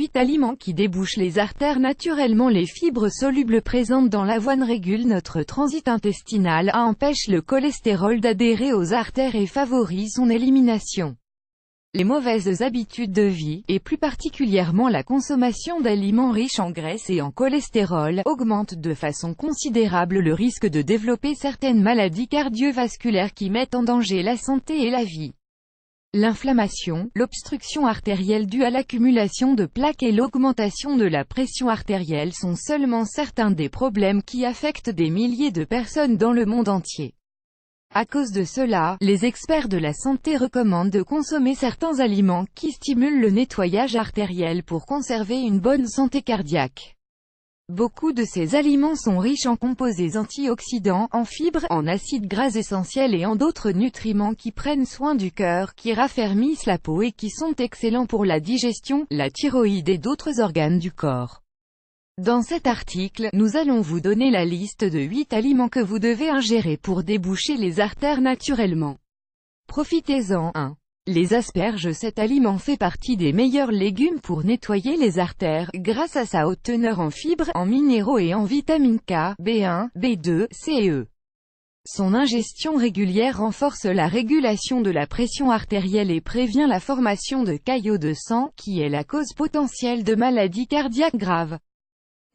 8 aliments qui débouchent les artères naturellement. Les fibres solubles présentes dans l'avoine régulent notre transit intestinal, empêchent le cholestérol d'adhérer aux artères et favorisent son élimination. Les mauvaises habitudes de vie, et plus particulièrement la consommation d'aliments riches en graisse et en cholestérol, augmentent de façon considérable le risque de développer certaines maladies cardiovasculaires qui mettent en danger la santé et la vie. L'inflammation, l'obstruction artérielle due à l'accumulation de plaques et l'augmentation de la pression artérielle sont seulement certains des problèmes qui affectent des milliers de personnes dans le monde entier. À cause de cela, les experts de la santé recommandent de consommer certains aliments qui stimulent le nettoyage artériel pour conserver une bonne santé cardiaque. Beaucoup de ces aliments sont riches en composés antioxydants, en fibres, en acides gras essentiels et en d'autres nutriments qui prennent soin du cœur, qui raffermissent la peau et qui sont excellents pour la digestion, la thyroïde et d'autres organes du corps. Dans cet article, nous allons vous donner la liste de 8 aliments que vous devez ingérer pour déboucher les artères naturellement. Profitez-en. 1. Les asperges. Cet aliment fait partie des meilleurs légumes pour nettoyer les artères, grâce à sa haute teneur en fibres, en minéraux et en vitamines K, B1, B2, C et E. Son ingestion régulière renforce la régulation de la pression artérielle et prévient la formation de caillots de sang, qui est la cause potentielle de maladies cardiaques graves.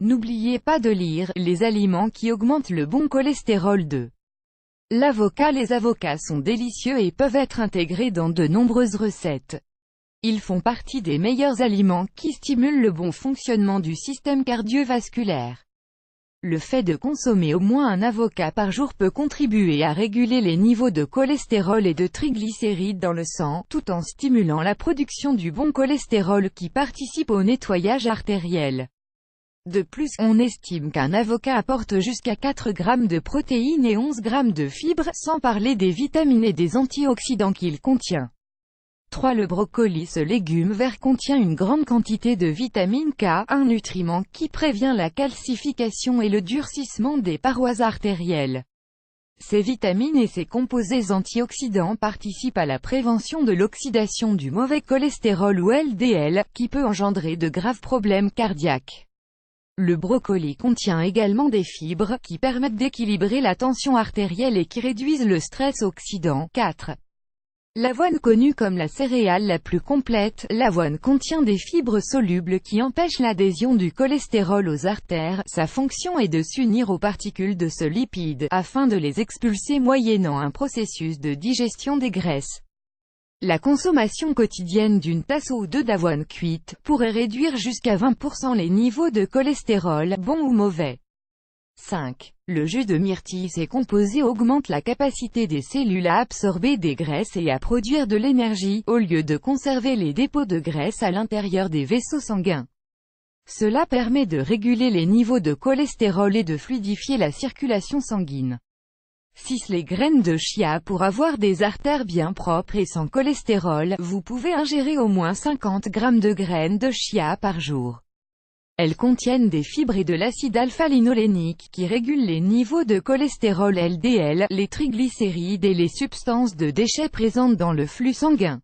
N'oubliez pas de lire « Les aliments qui augmentent le bon cholestérol de l'avocat ». Les avocats sont délicieux et peuvent être intégrés dans de nombreuses recettes. Ils font partie des meilleurs aliments qui stimulent le bon fonctionnement du système cardiovasculaire. Le fait de consommer au moins un avocat par jour peut contribuer à réguler les niveaux de cholestérol et de triglycérides dans le sang, tout en stimulant la production du bon cholestérol qui participe au nettoyage artériel. De plus, on estime qu'un avocat apporte jusqu'à 4 grammes de protéines et 11 grammes de fibres, sans parler des vitamines et des antioxydants qu'il contient. 3. Le brocoli. Ce légume vert contient une grande quantité de vitamine K, un nutriment qui prévient la calcification et le durcissement des parois artérielles. Ces vitamines et ces composés antioxydants participent à la prévention de l'oxydation du mauvais cholestérol ou LDL, qui peut engendrer de graves problèmes cardiaques. Le brocoli contient également des fibres, qui permettent d'équilibrer la tension artérielle et qui réduisent le stress oxydant. 4. L'avoine. Connue comme la céréale la plus complète, l'avoine contient des fibres solubles qui empêchent l'adhésion du cholestérol aux artères. Sa fonction est de s'unir aux particules de ce lipide, afin de les expulser moyennant un processus de digestion des graisses. La consommation quotidienne d'une tasse ou deux d'avoine cuite pourrait réduire jusqu'à 20% les niveaux de cholestérol, bon ou mauvais. 5. Le jus de myrtille. Ces composés augmentent la capacité des cellules à absorber des graisses et à produire de l'énergie, au lieu de conserver les dépôts de graisse à l'intérieur des vaisseaux sanguins. Cela permet de réguler les niveaux de cholestérol et de fluidifier la circulation sanguine. 6. Les graines de chia. Pour avoir des artères bien propres et sans cholestérol, vous pouvez ingérer au moins 50 grammes de graines de chia par jour. Elles contiennent des fibres et de l'acide alpha-linolénique qui régulent les niveaux de cholestérol LDL, les triglycérides et les substances de déchets présentes dans le flux sanguin.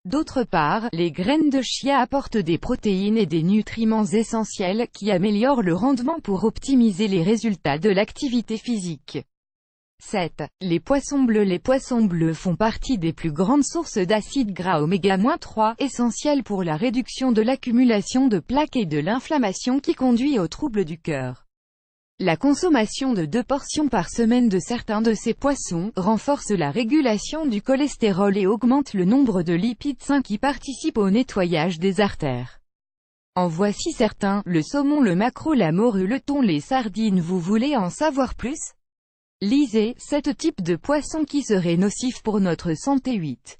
D'autre part, les graines de chia apportent des protéines et des nutriments essentiels qui améliorent le rendement pour optimiser les résultats de l'activité physique. 7. Les poissons bleus. Les poissons bleus font partie des plus grandes sources d'acides gras oméga-3, essentiels pour la réduction de l'accumulation de plaques et de l'inflammation qui conduit aux troubles du cœur. La consommation de 2 portions par semaine de certains de ces poissons renforce la régulation du cholestérol et augmente le nombre de lipides sains qui participent au nettoyage des artères. En voici certains: le saumon, le maquereau, la morue, le thon, les sardines. Vous voulez en savoir plus? Lisez 7 types de poissons qui seraient nocifs pour notre santé. 8.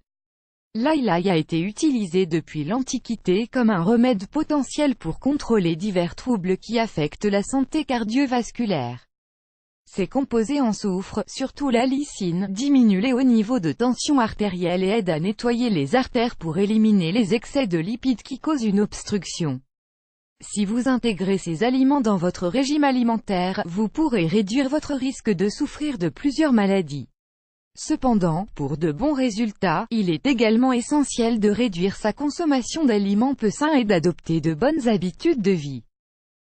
L'ail a été utilisé depuis l'Antiquité comme un remède potentiel pour contrôler divers troubles qui affectent la santé cardiovasculaire. Ces composés en soufre, surtout la lysine, diminuent les hauts niveaux de tension artérielle et aident à nettoyer les artères pour éliminer les excès de lipides qui causent une obstruction. Si vous intégrez ces aliments dans votre régime alimentaire, vous pourrez réduire votre risque de souffrir de plusieurs maladies. Cependant, pour de bons résultats, il est également essentiel de réduire sa consommation d'aliments peu sains et d'adopter de bonnes habitudes de vie.